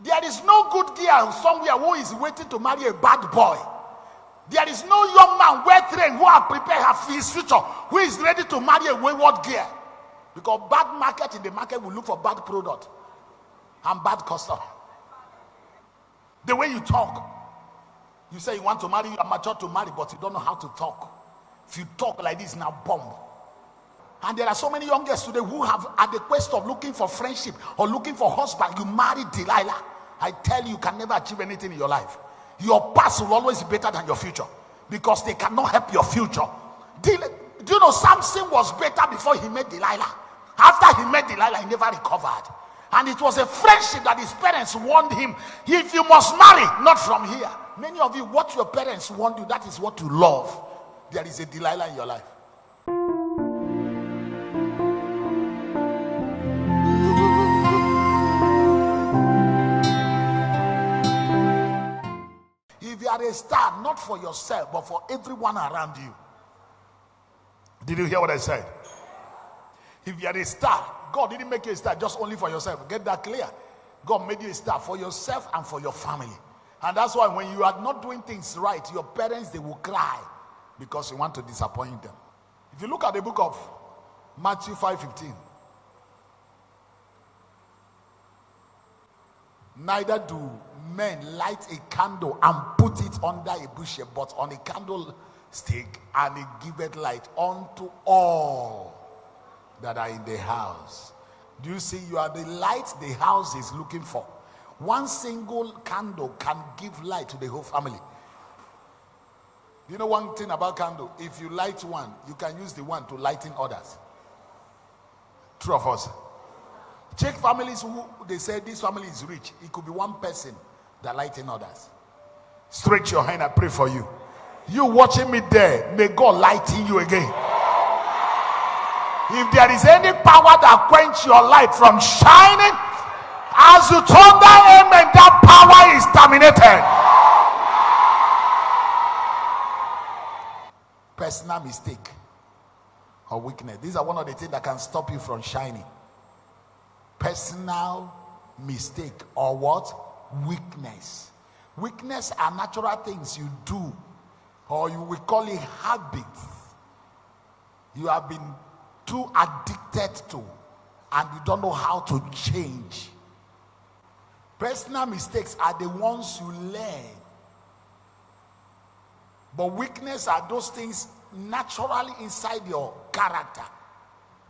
There is no good girl somewhere who is waiting to marry a bad boy. There is no young man well-trained who has prepared for his future, who is ready to marry a wayward girl. Because bad market in the market will look for bad product and bad customer. The way you talk, you say you want to marry, you are mature to marry, but you don't know how to talk. If you talk like this, now bomb. And there are so many young girls today who have, at the quest of looking for friendship or looking for husband, you marry Delilah. I tell you, you can never achieve anything in your life. Your past will always be better than your future, because they cannot help your future. Do you know Samson was better before he met Delilah? After he met Delilah, he never recovered. And it was a friendship that his parents warned him, if you must marry, not from here. Many of you, what your parents warned you, that is what you love. There is a Delilah in your life. If you are a star, not for yourself, but for everyone around you. Did you hear what I said? If you are a star, God didn't make you a star just only for yourself. Get that clear. God made you a star for yourself and for your family. And that's why when you are not doing things right, your parents, they will cry because you want to disappoint them. If you look at the book of Matthew 5:15, neither do men light a candle and put it under a bushel, but on a candlestick, and it giveth light unto all that are in the house. Do you see? You are the light the house is looking for. One single candle can give light to the whole family. You know one thing about candle? If you light one, you can use the one to lighten others. True of us. Check families who they say this family is rich. It could be one person that lighten others. Stretch your hand, I pray for you. You watching me there, may God lighten you again. If there is any power that quench your light from shining, as you thunder amen, that power is terminated. Personal mistake or weakness. These are one of the things that can stop you from shining. Personal mistake or what? Weakness. Weakness are natural things you do, or you will call it habits. You have been too addicted to, and you don't know how to change. Personal mistakes are the ones you learn. But weakness are those things naturally inside your character.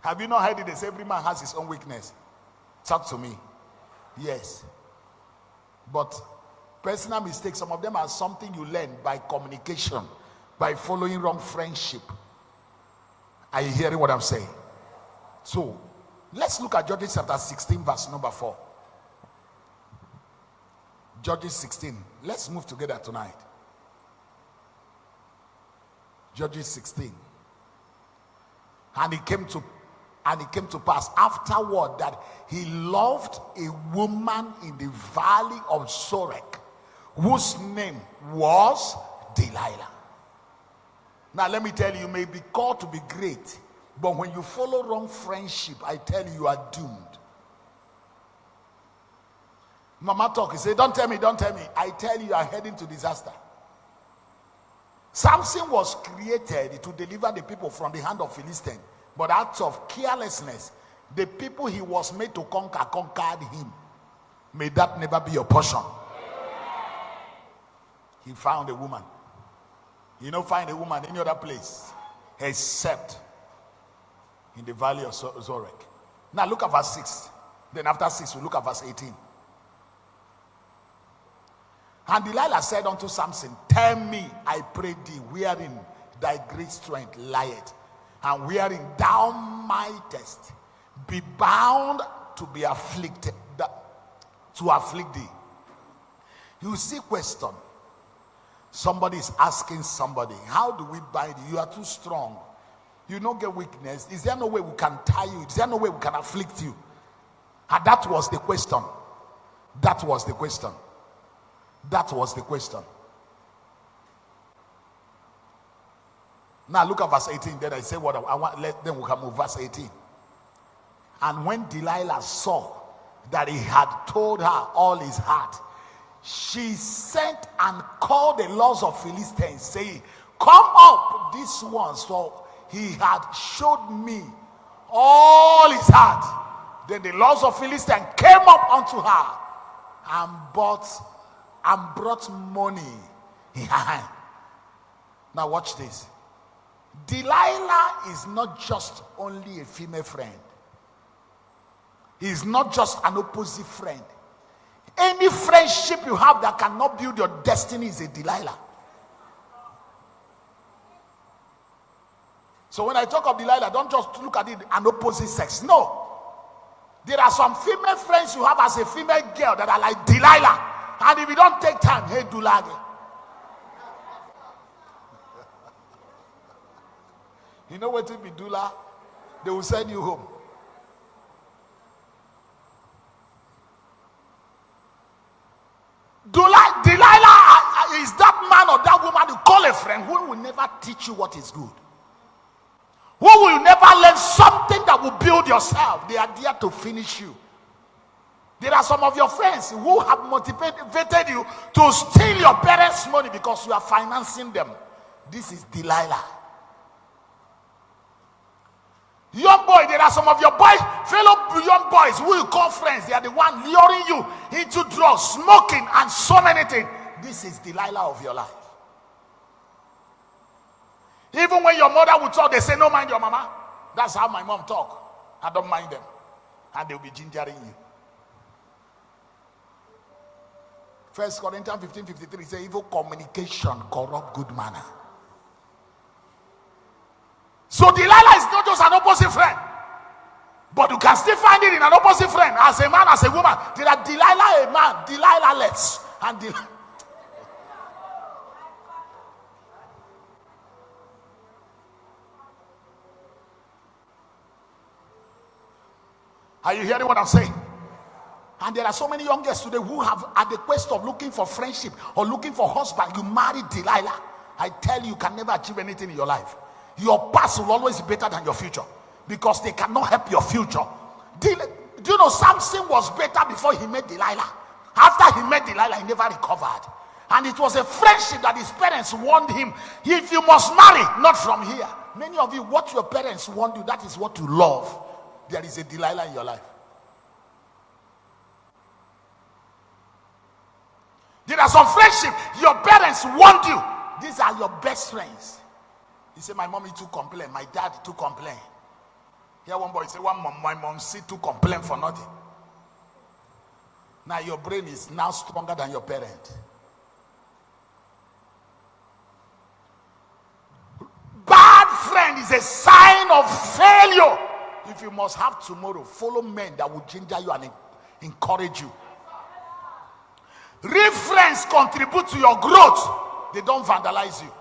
Have you not heard it? They say every man has his own weakness. Talk to me. Yes. But personal mistakes, some of them are something you learn by communication, by following wrong friendship. Are you hearing what I'm saying? So, let's look at Judges chapter 16, verse number 4. Judges 16. Let's move together tonight. Judges 16. And it came to pass afterward that he loved a woman in the valley of Sorek, whose name was Delilah. Now let me tell you, you may be called to be great, but when you follow wrong friendship, I tell you, you are doomed. Mama talk, he said, don't tell me. I tell you, you are heading to disaster. Samson was created to deliver the people from the hand of Philistine, but out of carelessness, the people he was made to conquer conquered him. May that never be your portion. He found a woman. You don't find a woman any other place except in the valley of Sorek. Now look at verse 6. Then after 6, we look at verse 18. And Delilah said unto Samson, tell me, I pray thee, wherein thy great strength lieth, and wherein thou mightest be bound to be afflicted, to afflict thee. You see question. Somebody is asking somebody, how do we bind you? You are too strong. You don't get weakness. Is there no way we can tie you? Is there no way we can afflict you? And that was the question. That was the question. That was the question. Now look at verse 18. Then I say what I want. Then we can move verse 18. And when Delilah saw that he had told her all his heart, she sent and called the lords of Philistines, saying, come up this once, for he had showed me all his heart. Then the lords of Philistines came up unto her and brought money in her hand. Now watch this. Delilah is not just only a female friend. He is not just an opposite friend. Any friendship you have that cannot build your destiny is a Delilah. So when I talk of Delilah, don't just look at it an opposite sex. No. There are some female friends you have as a female girl that are like Delilah. And if you don't take time, hey, Dulage. You know what it be, Dula? They will send you home. Delilah is that man or that woman you call a friend who will never teach you what is good. Who will never learn something that will build yourself. They are there to finish you. There are some of your friends who have motivated you to steal your parents' money because you are financing them. This is Delilah. Young boy, there are some of your fellow young boys who you call friends. They are the one luring you into drugs, smoking, and so many things. This is Delilah of your life. Even when your mother will talk, they say, no, mind your mama. That's how my mom talk. I don't mind them. And they'll be gingering you. 1 Corinthians 15:53 says, evil communication corrupt good manner. So Delilah is not just an opposite friend. But you can still find it in an opposite friend. As a man, as a woman. There are Delilah a man, Delilah-less. And Delilah. Are you hearing what I'm saying? And there are so many young girls today who have at the quest of looking for friendship or looking for husband. You marry Delilah. I tell you, you can never achieve anything in your life. Your past will always be better than your future because they cannot help your future. Do you know Samson was better before he met Delilah? After he met Delilah, he never recovered. And it was a friendship that his parents warned him, if you must marry, not from here. Many of you, what your parents warned you, that is what you love. There is a Delilah in your life. There are some friendship your parents want you. These are your best friends. He said, my mommy too complain, my dad too complain. Here one boy say, my mom see too complain for nothing. Now your brain is now stronger than your parent. Bad friend is a sign of failure. If you must have tomorrow, follow men that will ginger you and encourage you. Real friends contribute to your growth. They don't vandalize you.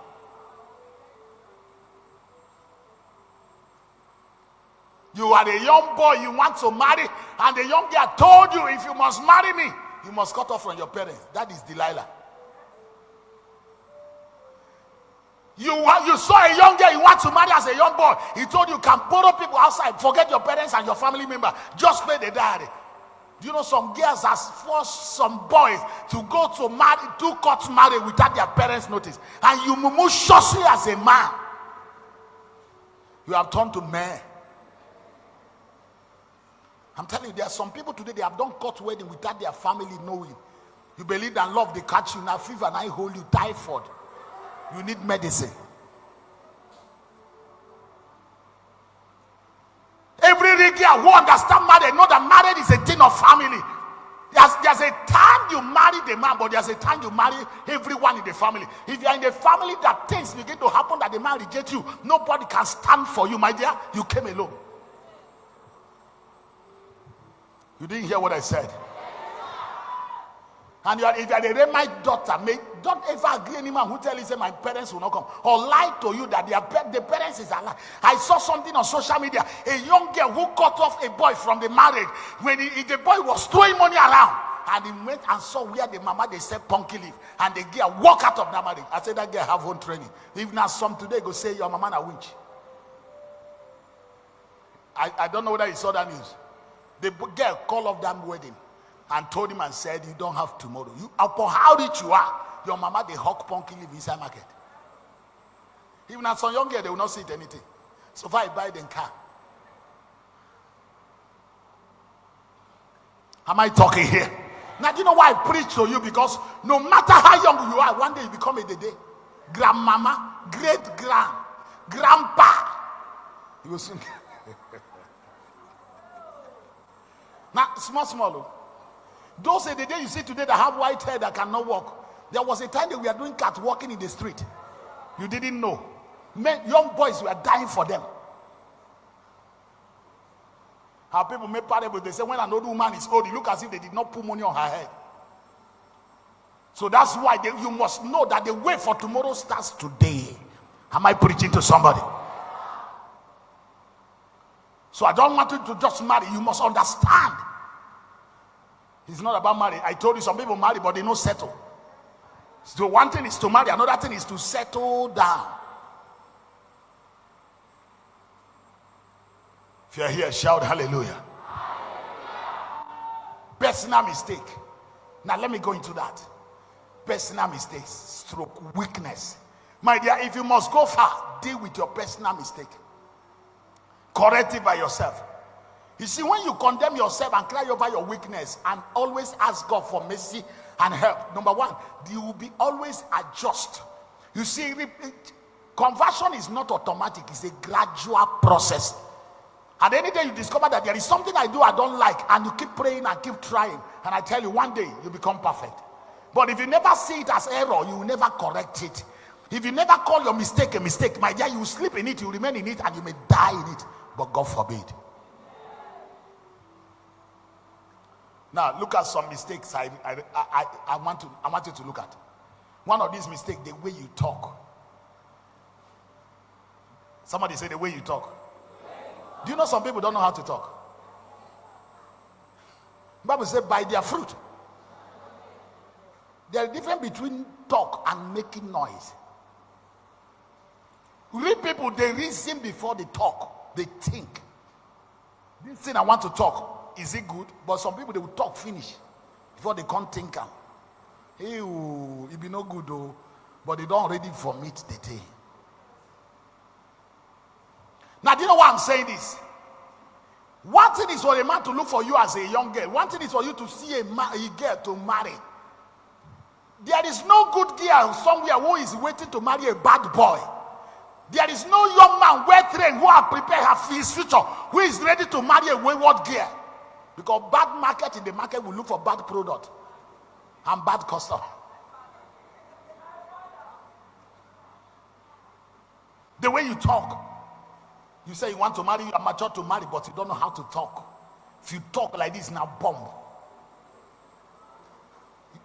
You are a young boy, you want to marry, and the young girl told you, if you must marry me, you must cut off from your parents. That is Delilah. You saw a young girl you want to marry as a young boy. He told you can borrow people outside. Forget your parents and your family member. Just pay the diary. Do you know some girls has forced some boys to go to marry, do court marriage without their parents' notice. And you move shortly as a man. You have turned to men. I'm telling you, there are some people today, they have done court wedding without their family knowing. You believe that love, they catch you now, fever, and I hold you, typhoid. You need medicine. Every girl who understands marriage know that marriage is a thing of family. There's a time you marry the man, but there's a time you marry everyone in the family. If you are in the family that things begin to happen that the man rejects you, nobody can stand for you, my dear. You came alone. You didn't hear what I said. And if you are the Remite daughter, don't ever agree any man who tells you say my parents will not come or lie to you that the parents is alive. I saw something on social media, a young girl who cut off a boy from the marriage when the boy was throwing money around, and he went and saw where the mama they said punky live, and the girl walk out of that marriage. I said that girl have own training. If now some today go say your mama na winch. I don't know whether you saw that news. The girl called off that wedding and told him and said, you don't have tomorrow. You, upon how rich you are, your mama, they hawk punky live inside market. Even as some young girl, they will not see it anything. So far, I buy them car. Am I talking here? Now, do you know why I preach to you? Because no matter how young you are, one day you become a dede, grandmama, grandpa. You will soon. Now, small. Those are the day you see today that have white hair that cannot walk. There was a time that we are doing catwalking in the street. You didn't know. Men, young boys were dying for them. How people make parables, they say when an old woman is old, you look as if they did not put money on her head. So that's why you must know that the way for tomorrow starts today. Am I preaching to somebody? So I don't want you to just marry. You must understand. It's not about marriage. I told you some people marry, but they don't settle. So one thing is to marry, another thing is to settle down. If you're here, shout hallelujah. Personal mistake. Now let me go into that. Personal mistakes, stroke weakness. My dear, if you must go far, deal with your personal mistake. Correct it by yourself. You see, when you condemn yourself and cry over your weakness and always ask God for mercy and help, number one, you will be always adjust. You see, conversion is not automatic, it's a gradual process. And any day you discover that there is something I do I don't like, and you keep praying and keep trying, and I tell you, one day you become perfect. But if you never see it as error, you will never correct it. If you never call your mistake a mistake, my dear, you will sleep in it, you remain in it, and you may die in it. But God forbid. Now look at some mistakes I want you to look at. One of these mistakes, the way you talk. Somebody say the way you talk. Do you know some people don't know how to talk? The Bible says by their fruit. There is a difference between talk and making noise. Real people, they reason before they talk. They think. This thing I want to talk, is it good? But some people, they will talk finish before they can't think. Hey, it be no good though, but they don't already vomit the thing. Now, do you know why I'm saying this? One thing is for a man to look for you as a young girl. One thing is for you to see a girl to marry. There is no good girl somewhere who is waiting to marry a bad boy. There is no young man well-trained who has prepared his future, who is ready to marry a wayward girl. Because bad market in the market will look for bad product and bad customer. The way you talk. You say you want to marry, you are mature to marry, but you don't know how to talk. If you talk like this, now bomb.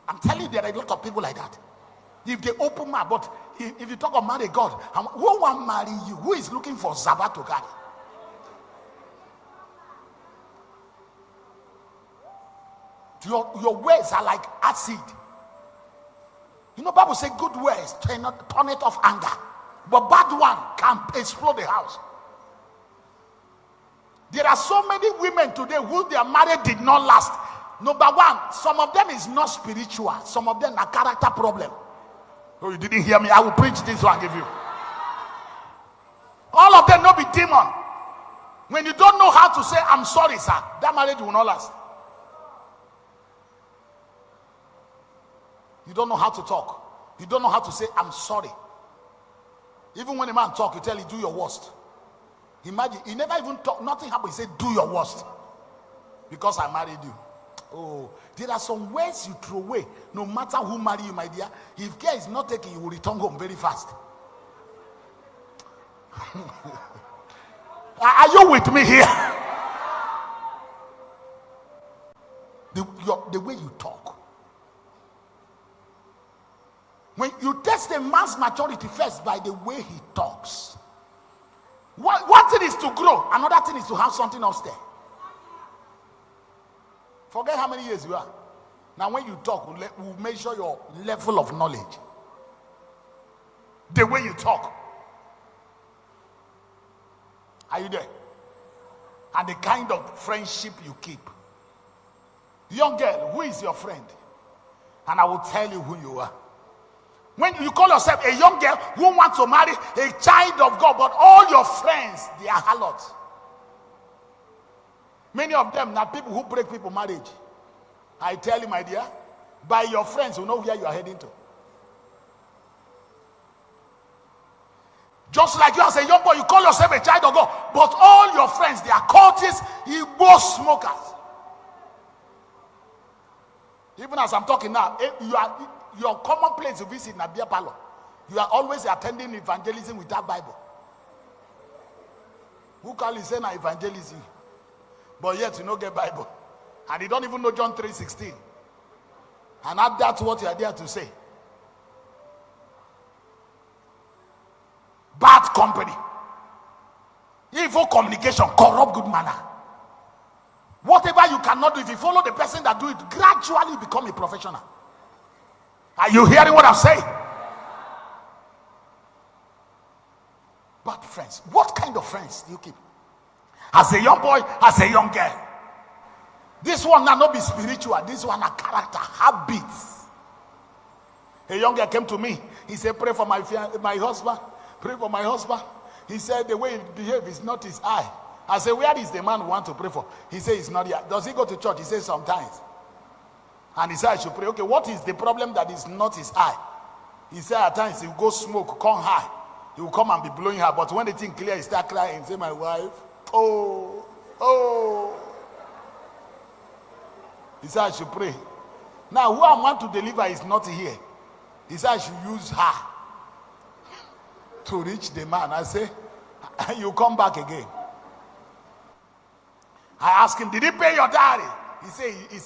I'm telling you, there are a lot of people like that. If they open mouth, but if you talk of marry God, who want to marry you? Who is looking for Zabba to carry? Your words are like acid. You know, Bible says good words turn it off anger, but bad one can explode the house. There are so many women today who their marriage did not last. Number one, some of them is not spiritual. Some of them are character problem. Oh, you didn't hear me. I will preach this one and give you. All of them not be demon. When you don't know how to say, I'm sorry, sir, that marriage will not last. You don't know how to talk. You don't know how to say, I'm sorry. Even when a man talk, you tell him, do your worst. Imagine, he never even talk, nothing happened. He said, do your worst. Because I married you. Oh, there are some words you throw away. No matter who marry you, my dear. If care is not taken, you will return home very fast. Are you with me here? The way you talk. When you test a man's maturity first by the way he talks. One thing is to grow, another thing is to have something else there. Forget how many years you are. Now when you talk, we'll measure your level of knowledge. The way you talk. Are you there? and the kind of friendship you keep. Young girl, who is your friend? And I will tell you who you are. When you call yourself a young girl who wants to marry a child of God, but all your friends, they are harlots. Many of them are people who break people's marriage. I tell you, my dear, by your friends, you know where you are heading to. Just like you as a young boy, you call yourself a child of God, but all your friends, they are cultists, both smokers. Even as I'm talking now, your common place to visit in a beer parlor. You are always attending evangelism without Bible. Who can listen to evangelism? But yet you don't get Bible. And you don't even know John 3:16. And add that to what you are there to say. Bad company. Evil communication, corrupt good manner. Whatever you cannot do, if you follow the person that do it, gradually become a professional. Are you hearing what I'm saying? Bad friends. What kind of friends do you keep? As a young boy, as a young girl. This one now not be spiritual. This one a character, habits. A young girl came to me. He said, pray for my husband. Pray for my husband. He said, the way he behaves is not his eye. I said, where is the man who want to pray for? He said, it's not here. Does he go to church? He says, sometimes. And he said, I should pray. Okay, what is the problem that is not his eye? He said, at times he will go smoke, come high. He will come and be blowing her. But when the thing clear, he start crying. Say, my wife, oh. He said, I should pray. Now, who I want to deliver is not here. He said, I should use her to reach the man. I say, you come back again. I asked him, did he pay your dowry? He said, he's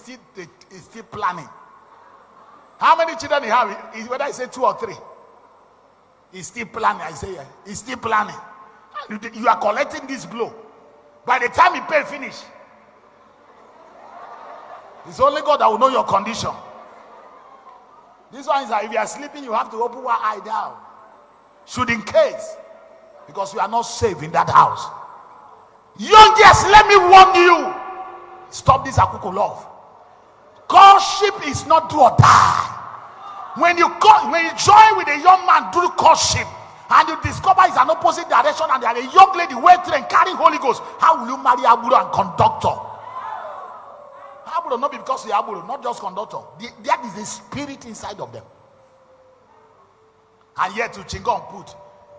still planning. How many children he have? Whether I say 2 or 3. He's still planning. I say, yeah, he's still planning. You are collecting this blow. By the time he pay finish, it's only God that will know your condition. This one is that if you are sleeping, you have to open one eye down. Should in case, because you are not safe in that house. Young girls, let me warn you. Stop this akuku love. Courtship is not do or die. When you join with a young man do courtship and you discover it's an opposite direction and they are a young lady well trained carrying Holy Ghost, how will you marry Aburo and conductor? Aburo not because they are Aburo, not just conductor. That is the spirit inside of them. And yet to Chingon put.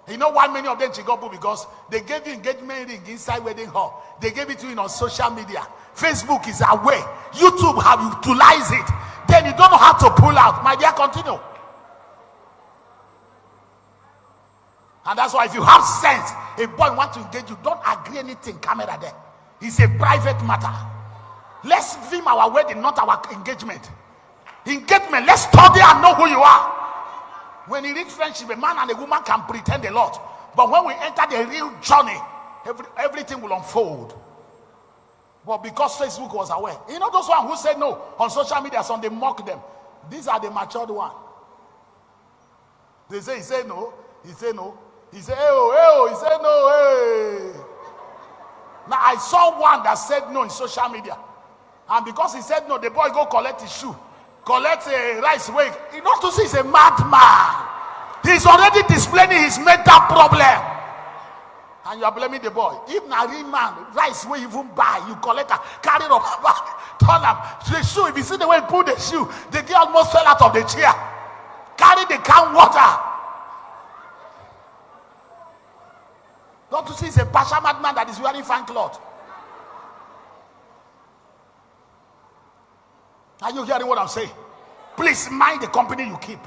You know why many of them Chingon put? Because they gave you engagement ring inside wedding hall. They gave it to you on social media. Facebook is our way. YouTube have utilized it. Then you don't know how to pull out. My dear, continue. And that's why if you have sense, a boy wants to engage you, don't agree anything, camera there. It's a private matter. Let's film our wedding, not our engagement. Engagement, let's study and know who you are. When you reach friendship, a man and a woman can pretend a lot. But when we enter the real journey, everything will unfold. But because Facebook was aware. You know those ones who said no on social media, so they mock them. These are the matured ones. They say, he said no. He said no. He said, hey, he said no, hey. Now I saw one that said no in social media. And because he said no, the boy go collect his shoe. Collect a rice wig. You know to see he's a madman. He's already displaying his mental problem. And you are blaming the boy. If na real man, rice wig even buy, you collect her, carry it up back, turn up. The shoe, if you see the way he pulled the shoe, the girl almost fell out of the chair. Carry the can water. Don't you see he's a passion madman that is wearing fine cloth? Are you hearing what I'm saying? Please mind the company you keep.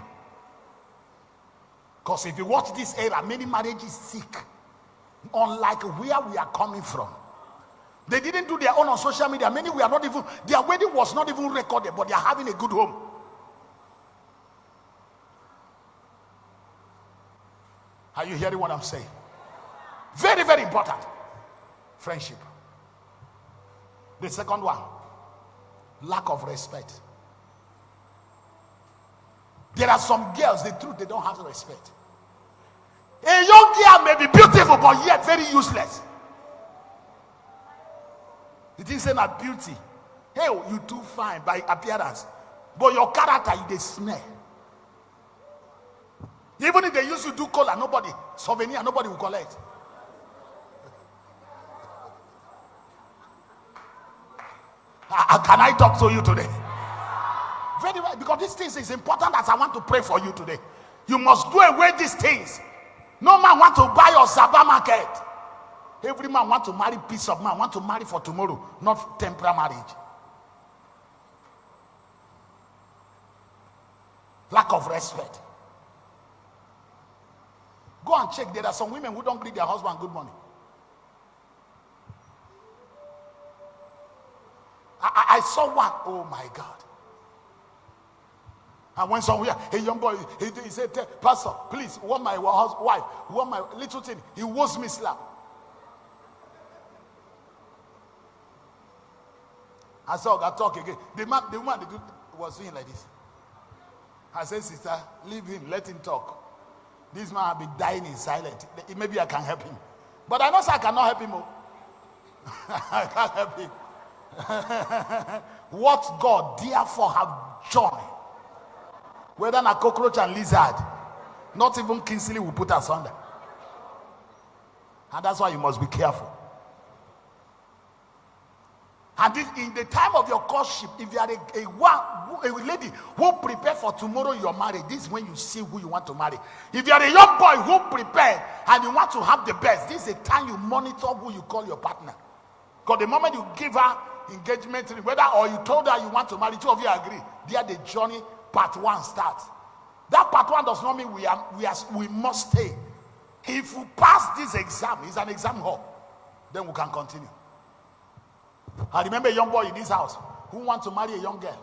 Because if you watch this era, many marriages sick. Unlike where we are coming from. They didn't do their own on social media. Many we are not even, their wedding was not even recorded, but they are having a good home. Are you hearing what I'm saying? Very, very important. Friendship. The second one, lack of respect. There are some girls, the truth, they don't have respect. A young girl may be beautiful, but yet very useless. decent at beauty. Hey, you too fine by appearance, but your character you dey smell. Even if they use you do color, nobody souvenir, nobody will collect. Can I talk to you today? Very well, because these things is important as I want to pray for you today. You must do away these things. No man want to buy your Saba market. Every man want to marry peace of mind, want to marry for tomorrow, not temporary marriage. Lack of respect. Go and check. There are some women who don't greet their husband good morning. I saw one. Oh my God. I went somewhere. A young boy, he said, Pastor, please, want my wife, want my little thing. He was me slap. I saw God talk again. The woman was doing like this. I said, sister, leave him, let him talk. This man have been dying in silence. Maybe I can help him. But I know I cannot help him. I can't help him. What God therefore have joined, whether a cockroach and lizard, not even Kingsley will put asunder. And that's why you must be careful. And this, in the time of your courtship, if you are a lady who prepare for tomorrow your marriage, this is when you see who you want to marry. If you are a young boy who prepare and you want to have the best, this is a time you monitor who you call your partner. Because the moment you give her engagement ring, whether or you told her you want to marry, two of you agree, there the journey part one starts. That part one does not mean we must stay. If we pass this exam, it's an exam hall, then we can continue. I remember a young boy in this house who wanted to marry a young girl.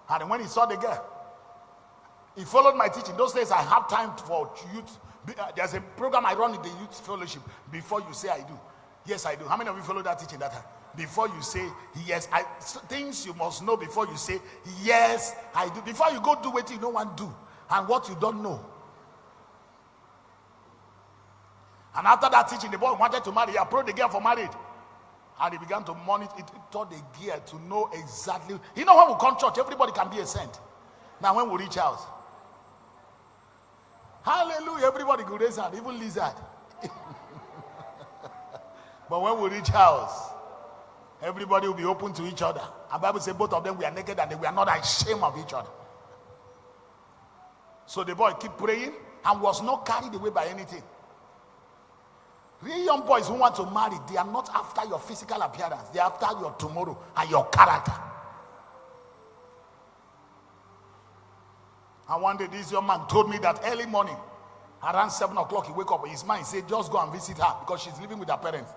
And when he saw the girl, he followed my teaching. Those days I have time for youth. There's a program I run in the youth fellowship. Before you say I do. Yes, I do. How many of you follow that teaching that time? Before you say yes, things you must know before you say yes, I do. Before you go do what you don't want to do and what you don't know. And after that teaching, the boy wanted to marry. He approached the girl for marriage. And he began to monitor it, taught the gear to know exactly. You know, when we come to church, everybody can be a saint. Now, when we reach house, hallelujah, everybody could raise hand, even lizard. But when we reach house, everybody will be open to each other. And the Bible says both of them were naked and they were not ashamed of each other. So the boy kept praying and was not carried away by anything. Real young boys who want to marry, they are not after your physical appearance. They are after your tomorrow and your character. And one day this young man told me that early morning, around 7 o'clock, he wake up. His mind said, just go and visit her because she's living with her parents.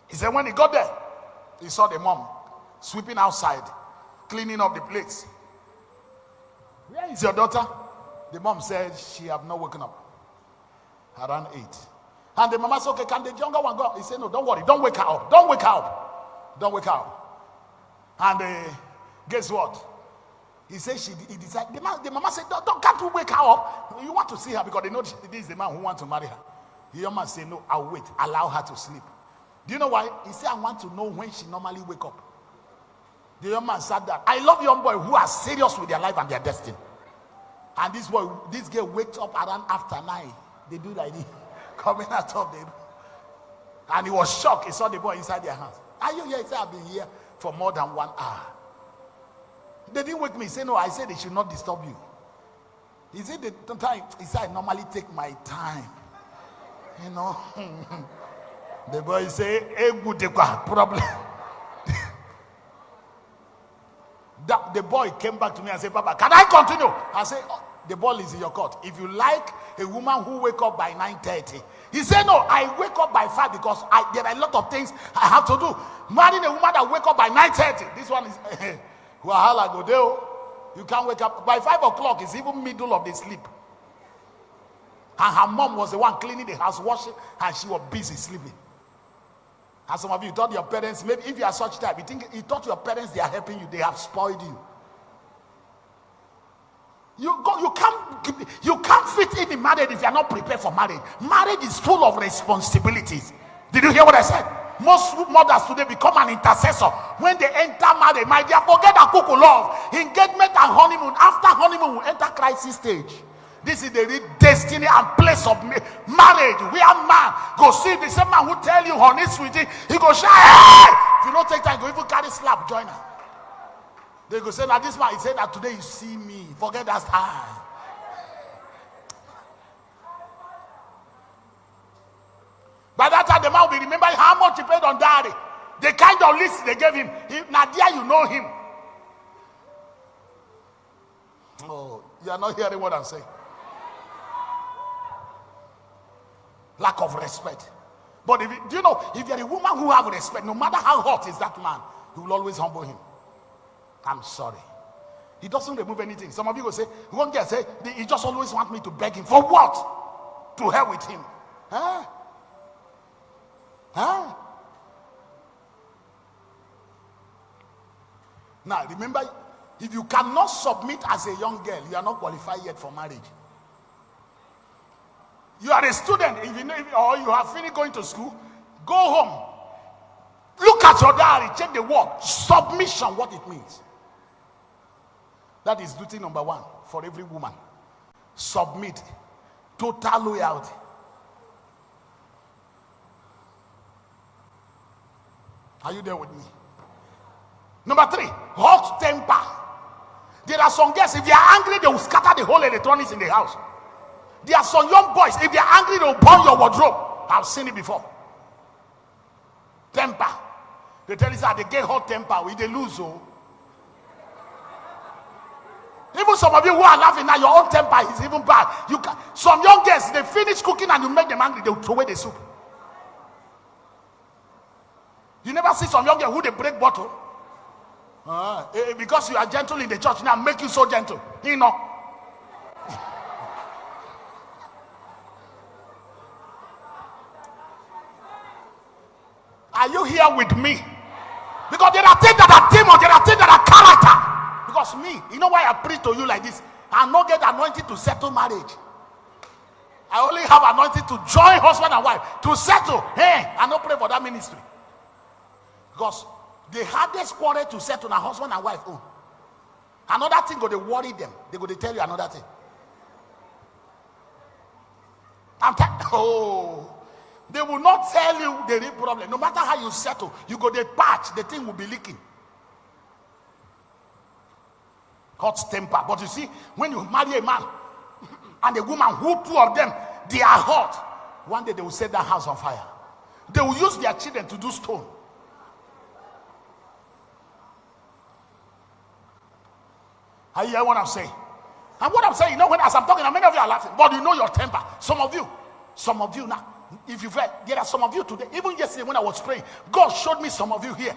He said when he got there, he saw the mom sweeping outside, cleaning up the plates. Where is your daughter? The mom said she have not woken up. Around 8. And the mama said, okay, can the younger one go? He said, no, don't worry. Don't wake her up. Don't wake her up. Don't wake her up. And guess what? He said he decided. The mama said, can't you wake her up? You want to see her because they know this is the man who wants to marry her. The young man said, no, I'll wait. Allow her to sleep. Do you know why? He said, I want to know when she normally wake up. The young man said that. I love young boys who are serious with their life and their destiny. And this girl wakes up around after 9. They do like this. Coming out of them. And he was shocked. He saw the boy inside their house. Are you here? He said, I've been here for more than 1 hour. They didn't wake me. He said, no, I said they should not disturb you. He said, the time. He said, I normally take my time. You know. The boy said, hey, good problem. The boy came back to me and said, Papa, can I continue? I said, oh, the ball is in your court. If you like a woman who wake up by 9:30, he said, no, I wake up by 5 because there are a lot of things I have to do. Marrying a woman that wake up by 9:30, this one is wahala go there. You can't wake up by 5 o'clock. It's even middle of the sleep. And her mom was the one cleaning the house, washing, and she was busy sleeping. And some of you thought your parents, maybe if you are such type, you thought your parents they are helping you, they have spoiled you. You can't fit in marriage if you are not prepared for marriage. Marriage is full of responsibilities. Did you hear what I said? Most mothers today become an intercessor when they enter marriage. My dear, forget that cuckoo love, engagement and honeymoon. After honeymoon, we enter crisis stage. This is the real destiny and place of marriage. Where man go see the same man who tell you, honey, sweetie, he go shout, hey! If you don't take time, go even carry slap, join her. They go say, now this man, he said that today you see me. Forget that time. By that time, the man will be remembering how much he paid on dowry. The kind of list they gave him. Now there you know him. Oh, you are not hearing what I'm saying. Lack of respect. But do you know, if you're a woman who have respect, no matter how hot is that man, you will always humble him. I'm sorry. He doesn't remove anything. Some of you will say, one girl say, he just always want me to beg him. For what? To hell with him. Huh? Huh? Now, remember, if you cannot submit as a young girl, you are not qualified yet for marriage. You are a student, or you have finished going to school, go home. Look at your diary, check the word submission, what it means. That is duty number one for every woman. Submit. Total loyalty. Are you there with me? Number three, hot temper. There are some girls, if they are angry, they will scatter the whole electronics in the house. There are some young boys, if they are angry, they will burn your wardrobe. I've seen it before. Temper. They tell you that they get hot temper, they lose. Oh. Even some of you who are laughing now, your own temper is even bad. Some young girls, they finish cooking and you make them angry, they will throw away the soup. You never see some young girl who they break bottle. Because you are gentle in the church, now make you so gentle. You know. Are you here with me? Because there are things that are demons, there are things that are character. Because me, you know why I preach to you like this? I don't get anointed to settle marriage. I only have anointed to join husband and wife, to settle. Hey, I don't pray for that ministry. Because the hardest quarrel to settle are husband and wife. Oh. Another thing go to worry them. They go to tell you another thing. They will not tell you the real problem. No matter how you settle, you go to patch, the thing will be leaking. Hot temper. But you see, when you marry a man and a woman, who two of them, they are hot, one day they will set that house on fire. They will use their children to do stone. Are you hear what I'm saying? And what I'm saying, you know, when as I'm talking, many of you are laughing, but you know your temper. Some of you now, if you've read, there are some of you today, even yesterday when I was praying, God showed me some of you here.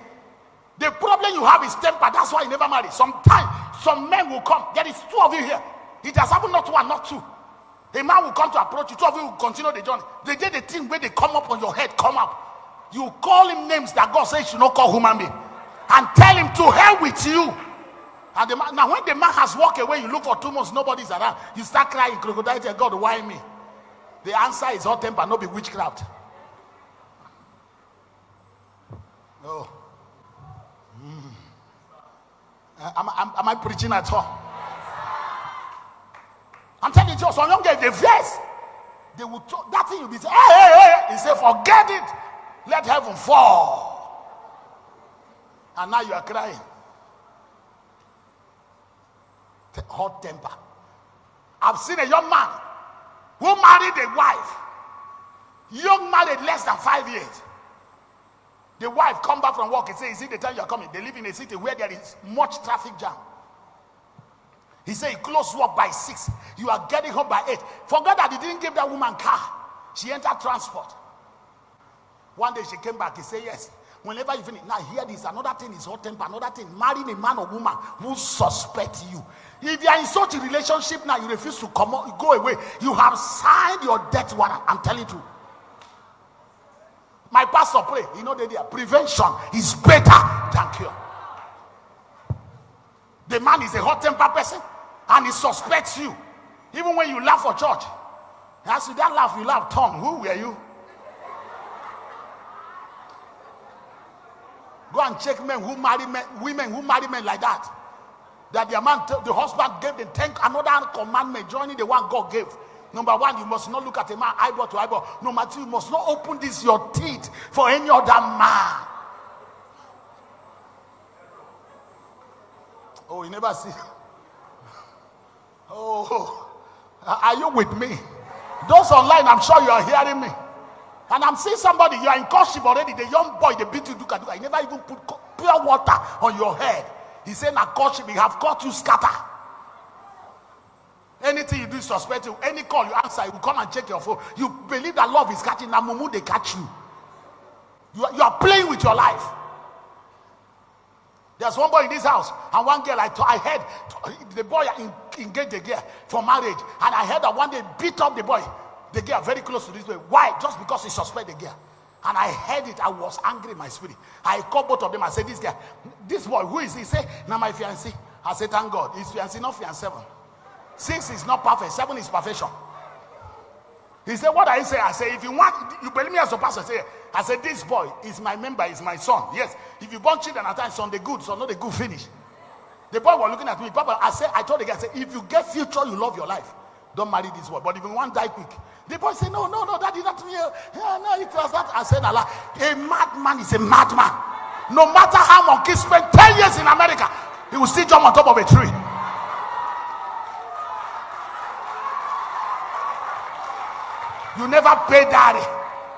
The problem you have is temper. That's why you never marry. Sometimes some men will come. There is two of you here. It has happened not one, not two. A man will come to approach you. Two of you will continue the journey. They did the thing where they come up on your head, come up. You call him names that God says you should not call human being. And tell him to hell with you. And the man, now when the man has walked away, you look for 2 months, nobody's around. You start crying, crocodile tears, God, why me? The answer is hot temper, not be witchcraft. No. Am I preaching at all? I'm telling you, some young girls, they vex. They will talk, that thing you'll be saying, hey. He said, forget it. Let heaven fall. And now you are crying. Hot temper. I've seen a young man who married a wife. Young married less than 5 years. The wife come back from work and say, is it the time you are coming? They live in a city where there is much traffic jam. He said, he closed work by 6. You are getting home by 8. Forget that he didn't give that woman car. She entered transport. One day she came back. He said, yes. Whenever you finish, now hear this, another thing is hot temper, another thing, marrying a man or woman who suspect you. If you are in such a relationship now, you refuse to come out, go away, you have signed your death warrant. I'm telling you. My pastor pray, you know, prevention is better than cure. The man is a hot temper person and he suspects you. Even when you laugh for church, as you that laugh, you laugh, Tom, who were you? Go and check men who marry men, women who marry men like that. That the man, the husband gave the 10th, another commandment joining the one God gave. Number 1, you must not look at a man eyeball to eyeball. Number 2, you must not open this your teeth for any other man. Oh, you never see. Oh, are you with me? Those online, I'm sure you are hearing me. And I'm seeing somebody, you are in courtship already. The young boy, they beat you, duka. You never even put pure water on your head. He said, "Na courtship, he have caught you scatter." Anything you do is suspect. Any call you answer, you come and check your phone. You believe that love is catching. Now, mumu, they catch you. You are playing with your life. There's one boy in this house, and one girl, I heard the boy engaged the girl for marriage, and I heard that one day beat up the boy. The girl very close to this boy. Why? Just because he suspect the girl. And I heard it. I was angry in my spirit. I called both of them. I said, this boy, who is he? He said, "Now my fiancé." I said, "Thank God. His fiancé, not fiancé. 6 is not perfect. 7 is perfection." He said, "What are you saying?" I said, "If you want, you believe me as a pastor." I said, "This boy is my member, is my son." Yes. If you born children at times, son the good, son not the good finish. The boy was looking at me. Papa, I told the guy, "If you get future, you love your life. Don't marry this boy. But if you want die quick." The boy said, "No, daddy, not me. No, it was that." I said, "Allah, a madman is a madman. No matter how monkey spent 10 years in America, he will still jump on top of a tree." You never pay daddy.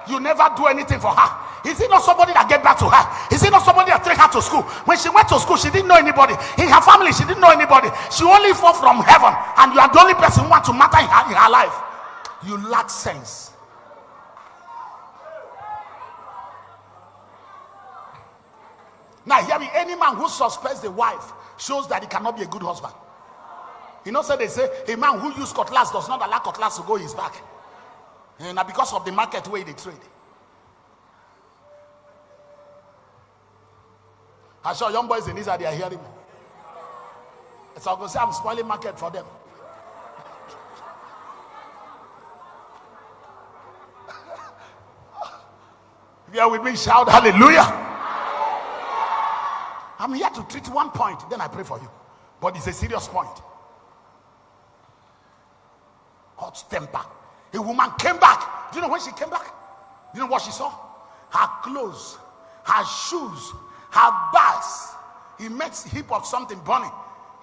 You never do anything for her. Is it not somebody that get back to her? Is it not somebody that take her to school? When she went to school, she didn't know anybody. In her family, she didn't know anybody. She only fall from heaven, and you are the only person who wants to matter in her life. You lack sense. Now hear me. Any man who suspects the wife shows that he cannot be a good husband. You know, so they say a man who uses cutlass does not allow cutlass to go his back. And because of the market way they trade. I'm sure young boys in Israel, they are hearing me. So I'm going to say I'm spoiling market for them. If you are with me, shout hallelujah. I'm here to treat one point, then I pray for you. But it's a serious point. Hot temper. A woman came back. Do you know when she came back? You know what she saw? Her clothes, her shoes, her bags. He met a heap of something burning.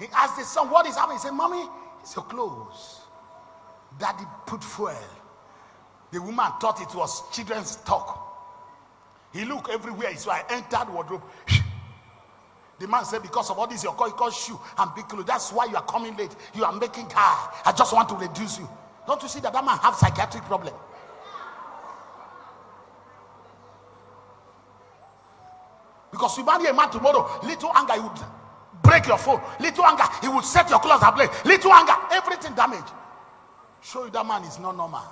He asked the son, "What is happening?" He said, "Mommy, it's your clothes. Daddy put fuel." The woman thought it was children's talk. He looked everywhere, so I entered the wardrobe. The man said, "Because of all this, your call shoe and big clothes. That's why you are coming late. You are making car. I just want to reduce you." Don't you see that man have psychiatric problem? Because you marry a man tomorrow, little anger, he would break your phone. Little anger, he would set your clothes ablaze. Little anger, everything damaged. Show you that man is not normal.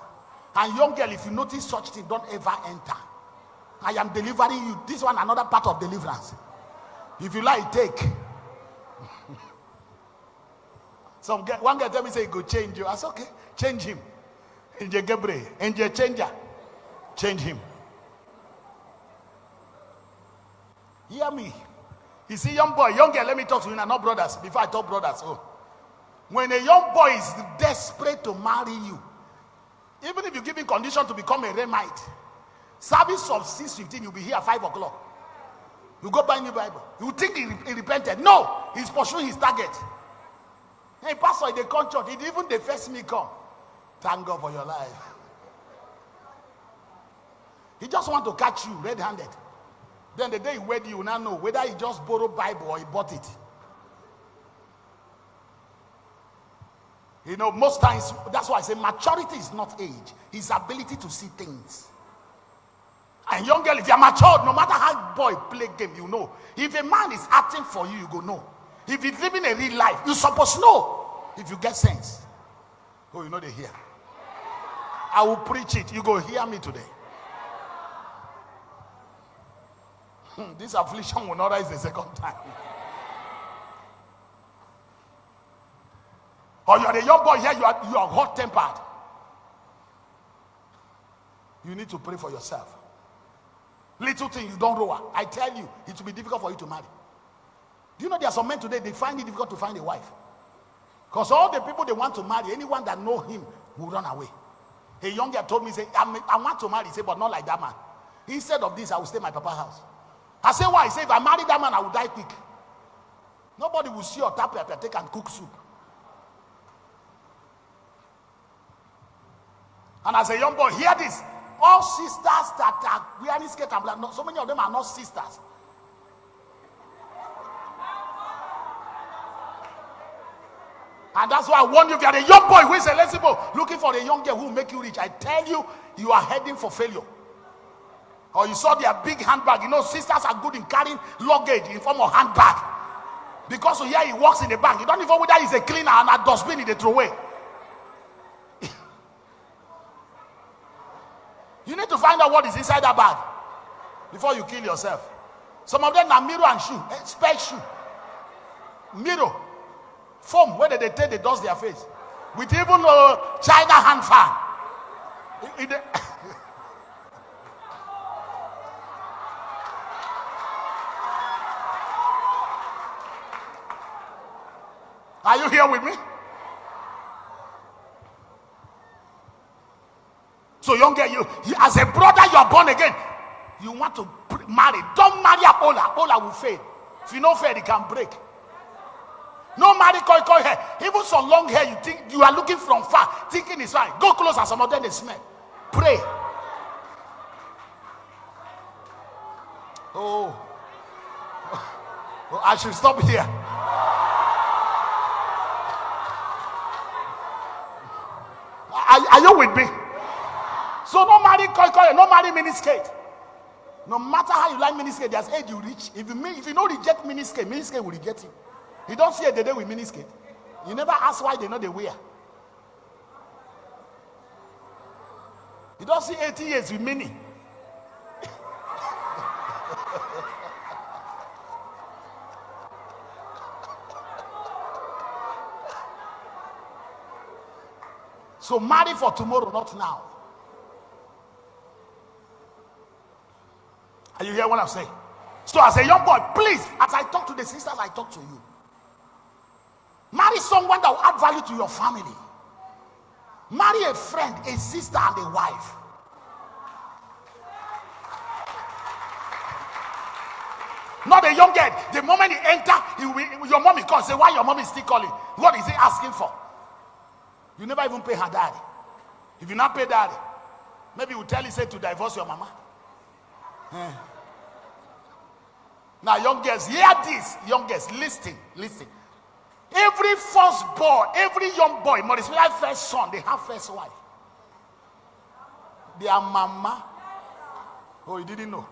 And young girl, if you notice such thing, don't ever enter. I am delivering you. This one, another part of deliverance. If you like, take. One girl tell me, say, "Go change you." I said, "Okay, change him." Angel Gabriel, angel changer. Change him. Hear me. You see, young boy, young girl, let me talk to you now, not brothers. Before I talk brothers. Oh. When a young boy is desperate to marry you, even if you give him condition to become a Remite, service of 6:15, you'll be here at 5 o'clock. You go buy new Bible. You think he repented. No, he's pursuing his target. Hey, pastor, they come church. Even the first me come. Thank God for your life. He just want to catch you red-handed. Then the day he wed you, will not know whether he just borrowed Bible or he bought it. You know, most times, that's why I say maturity is not age. It's ability to see things. And young girl, if you're matured, no matter how boy play game, you know. If a man is acting for you, you go know. If he's living a real life, you're supposed to know. If you get sense. Oh, you know they hear. I will preach it. You go hear me today. This affliction will not rise the second time. Or you are a young boy here, you are hot-tempered. You need to pray for yourself. Little thing you don't roll. I tell you, it will be difficult for you to marry. Do you know there are some men today, they find it difficult to find a wife? Because all the people they want to marry, anyone that know him will run away. A young girl told me, say, I want to marry. He said, but not like that man. Instead of this, I will stay in my papa's house. I say, why? He said, if I marry that man, I will die quick. Nobody will see your tap pepper, take and cook soup. And as a young boy, hear this. All sisters that are wearing skirt and black, so many of them are not sisters. And that's why I warn you, if you are a young boy who is eligible, looking for a young girl who will make you rich, I tell you, you are heading for failure. Or you saw their big handbag. You know, sisters are good in carrying luggage in form of handbag. Because here he works in the bank. You don't even know whether he's a cleaner and a dustbin in the throwaway. You need to find out what is inside that bag before you kill yourself. Some of them are mirror and shoe, spare shoe. Mirror. Foam, where they take, they dust their face. With even a China hand fan. Are you here with me? So young girl, you as a brother, you are born again. You want to marry. Don't marry Apola. Apola will fade. If you know fade, it can break. No marry koi hair. Even some long hair, you think you are looking from far, thinking it's fine. Go close and some of them they smell. Pray. Oh, I should stop here. Are you with me? So no marry koi, no marry miniskirt. No matter how you like miniskirt, there's age you reach. If you don't reject miniskirt will reject you. You don't see a day with miniskirt. You never ask why they know they wear. You don't see 80 years with mini. So marry for tomorrow, not now. Are you hearing what I'm saying? So as a young boy, please, as I talk to the sisters, I talk to you. Marry someone that will add value to your family. Marry a friend, a sister, and a wife. Not a young girl. The moment you enter, your mom is calling. Say, why your mom is still calling? What is he asking for? You never even pay her daddy. If you not pay daddy, maybe you tell you say to divorce your mama. Now, young girls, hear this. Young girls, listen. Every firstborn, every young boy, more especially first son, they have first wife. Their mama. Oh, you didn't know.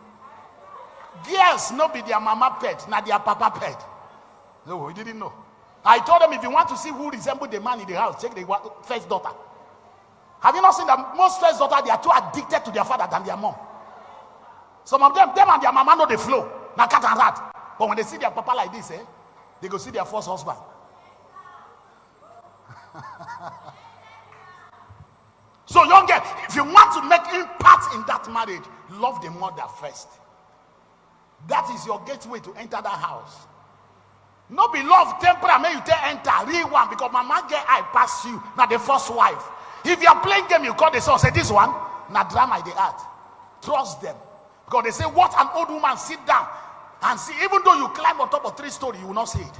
Girls no be their mama pet, not their papa pet. No, you didn't know. I told them if you want to see who resembles the man in the house, check the first daughter. Have you not seen that most first daughter, they are too addicted to their father than their mom? Some of them and their mama know the flow. Now cat and rat. But when they see their papa like this, they go see their first husband. So young girl, if you want to make impact in that marriage, love the mother first. That is your gateway to enter that house. No be love temperament you take enter real one because mama get eye pass you. Now the first wife. If you are playing game, you call the son say this one. Now drama the art. Trust them. Because they say what an old woman sit down and see. Even though you climb on top of 3 stories, you will not see it.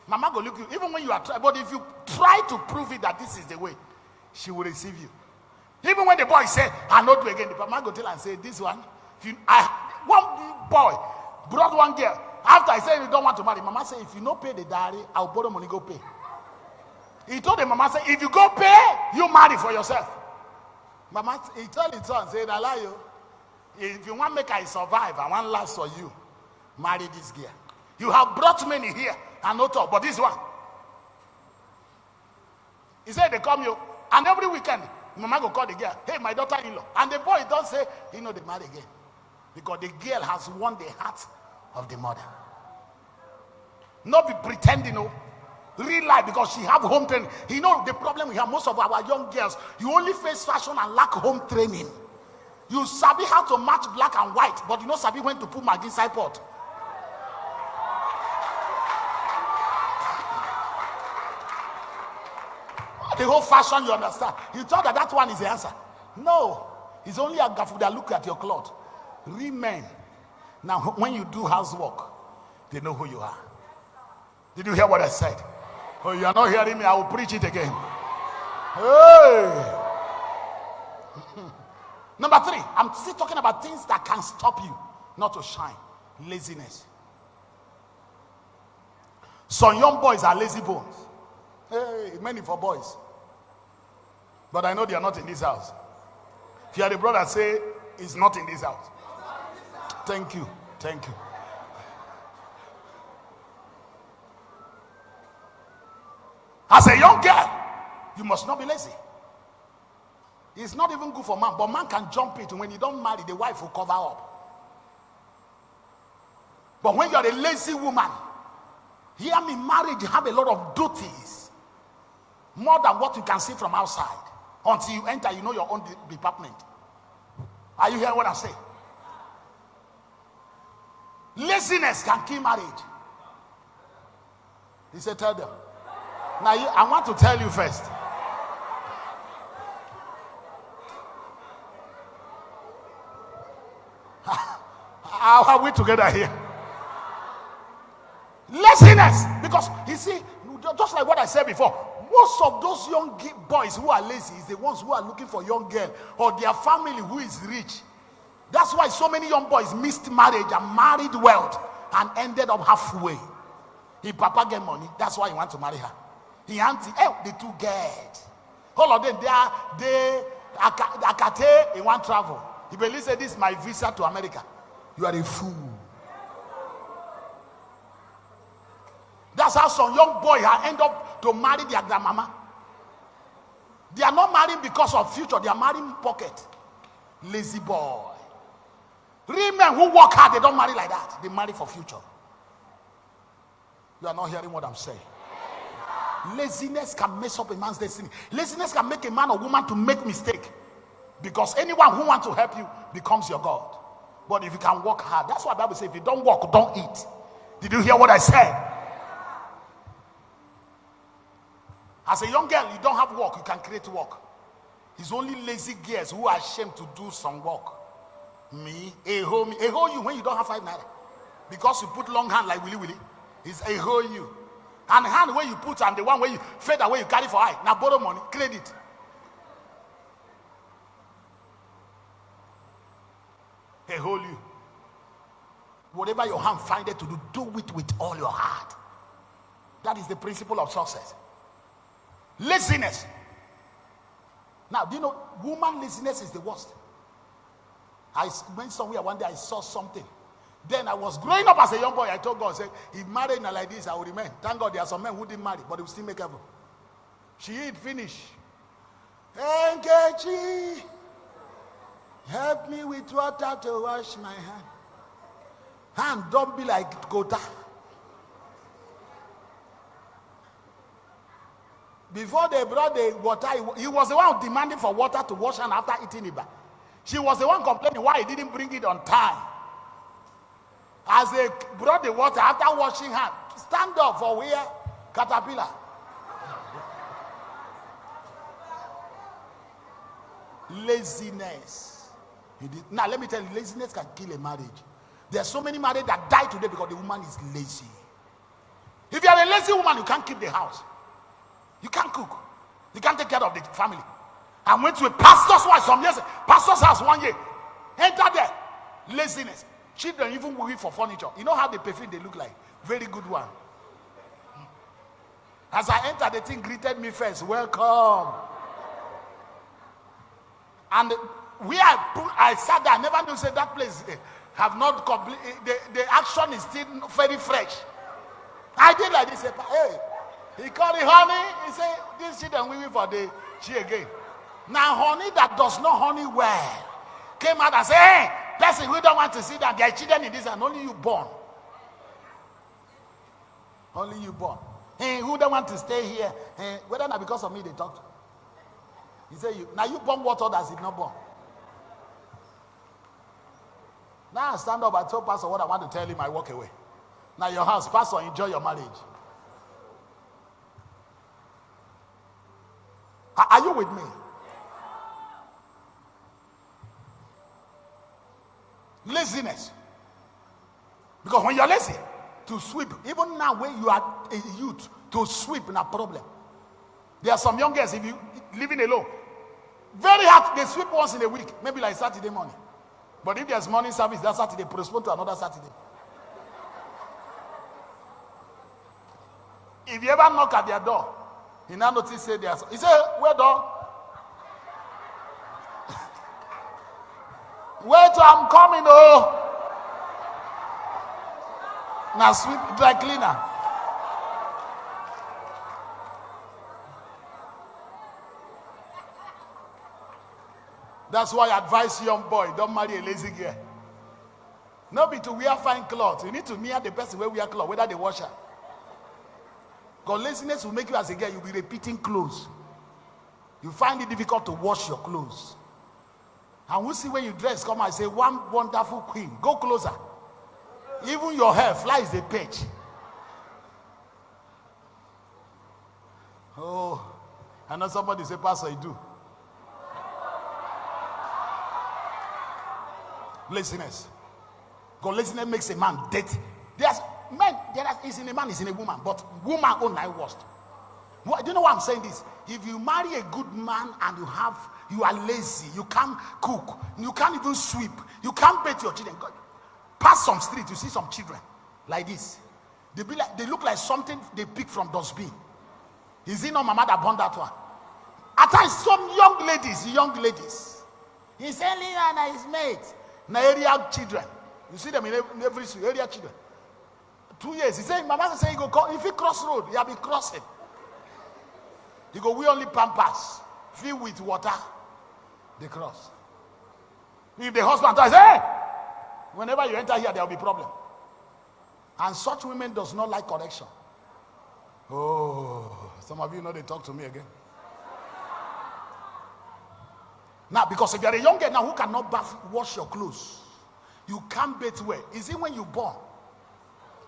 Mama go look you. Even when you are but if you try to prove it that this is the way, she will receive you. Even when the boy say I not do again, the mama go tell and say this one. One boy brought one girl. After I said you don't want to marry, mama said if you not pay the dowry, I'll borrow money go pay. He told the mama say if you go pay, you marry for yourself. Mama he told his son say Delilah you. If you want to make I survive, I want last for you. Marry this girl. You have brought many here and not talk, but this one. He said they come you, and every weekend, mama go call the girl. Hey, my daughter-in-law, and the boy don't say they marry again, because the girl has won the heart of the mother. Not be pretending, real life, because she have home training. The problem we have most of our young girls, you only face fashion and lack home training. You sabi how to match black and white, but you know sabi when to put Maggi inside pot. The whole fashion, you understand. You thought that one is the answer. No. It's only a gafu that look at your cloth. Real men. Now, when you do housework, they know who you are. Did you hear what I said? Oh, you are not hearing me. I will preach it again. Hey. Number 3, I'm still talking about things that can stop you not to shine. Laziness. Some young boys are lazy bones. Hey, many for boys. But I know they are not in this house. If you are the brother, say, it's not in this house. Thank you. Thank you. As a young girl, you must not be lazy. It's not even good for man, but man can jump it. When you don't marry, the wife will cover up. But when you are a lazy woman, hear me, marriage, you have a lot of duties. More than what you can see from outside. Until you enter, you know your own department. Are you hearing what I'm saying? Laziness can kill marriage. He said, tell them. Now, I want to tell you first. How are we together here? Laziness. Because, you see, just like what I said before, most of those young boys who are lazy is the ones who are looking for young girl or their family who is rich. That's why so many young boys missed marriage and married wealth and ended up halfway. He papa get money. That's why he want to marry her. He auntie, the two get. All of them, they akate in one travel. He believes that this is my visa to America. You are a fool. That's how some young boy end up to marry their grandmama. They are not marrying because of future. They are marrying pocket. Lazy boy. Real men who work hard, they don't marry like that. They marry for future. You are not hearing what I'm saying. Laziness can mess up a man's destiny. Laziness can make a man or woman to make mistake. Because anyone who wants to help you becomes your God. But if you can work hard, that's what the Bible says. If you don't work, don't eat. Did you hear what I said? As a young girl, you don't have work, you can create work. It's only lazy girls who are ashamed to do some work. Me, you when you don't have 5 naira. Because you put long hand like Willy Willy. It's you. And the hand where you put and the one where you fade away, you carry for eye. Now borrow money, credit. You. Whatever your hand find it to do it with all your heart. That is the principle of success. Laziness. Now, do you know, woman laziness is the worst. I went somewhere one day, I saw something. Then I was growing up as a young boy. I told God, I said, if married like this, I will remain. Thank God there are some men who didn't marry, but they will still make heaven. She eat, finish. Enkechi, help me with water to wash my hand. Hand, don't be like Gota. Before they brought the water, he was the one demanding for water to wash hand after eating it. She was the one complaining why he didn't bring it on time. As they brought the water after washing hand, stand up for where? Caterpillar. Laziness. Now let me tell you, laziness can kill a marriage. There are so many marriages that die today because the woman is lazy. If you are a lazy woman, you can't keep the house. You can't cook. You can't take care of the family. I went to a pastor's wife some years. Pastor's house 1 year. Enter there. Laziness. Children even working for furniture. You know how the perfume they look like? Very good one. As I entered, the thing greeted me first. Welcome. And where I sat there, I never knew say that place have not complete. The action is still very fresh. I did like this. Hey. He called it honey. He said, this children waiting for the she again. Now, honey that does not honey well came out and said, hey, person, we don't want to see that there are children in this and only you born. Only you born. Hey, who don't want to stay here? Hey, whether not because of me they talked. He said, now you born what others did not born. Now I stand up, I tell pastor what I want to tell him, I walk away. Now your house, pastor, enjoy your marriage. Are you with me? Laziness. Because when you're lazy, to sweep, even now when you are a youth, to sweep is a problem. There are some young girls, if you living alone, very hard, they sweep once in a week, maybe like Saturday morning. But if there's morning service, that Saturday, postpone to another Saturday. If you ever knock at their door, he now notice say there's, he say, where door? Wait, I'm coming, oh. Now sweep, dry cleaner. That's why I advise young boy, don't marry a lazy girl. No be to wear fine clothes. You need to mirror the person where we wear clothes, whether they wash her. Because laziness will make you as a girl, you'll be repeating clothes. You find it difficult to wash your clothes. And we see when you dress, come and say, one wonderful queen. Go closer. Even your hair flies the page. Oh, I know somebody say, Pastor, you do. Laziness. Because laziness makes a man dirty. There's men, is in a man, is in a woman, but woman own I worst. Do you know why I'm saying this? If you marry a good man and you are lazy, you can't cook, you can't even sweep, you can't bathe your children. Pass some street, you see some children like this. They look like something they pick from dustbin. Is it not Mama that born that one? At times, some young ladies, he's selling and his mate, area children. You see them in every street, area children. 2 years, he said, Mama say, if he cross road, he'll be crossing. He go, we only pampers, filled with water, they cross. If the husband says, hey, whenever you enter here, there will be problem. And such women does not like correction. Oh, some of you know they talk to me again. Now, because if you're a young girl now who cannot wash your clothes, you can't bathe well. Is it when you're born?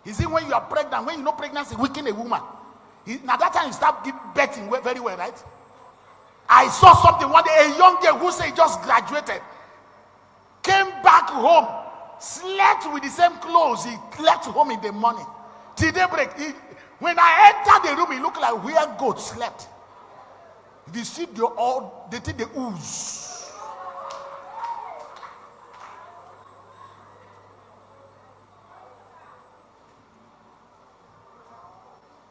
Is it when you are pregnant? When you know pregnancy weaken a woman? Now that time you start bathing very well, right? I saw something one day, a young girl who say just graduated, came back home, slept with the same clothes he left home in the morning. Till daybreak, when I entered the room, it looked like where goats slept. If you see they take the ooze.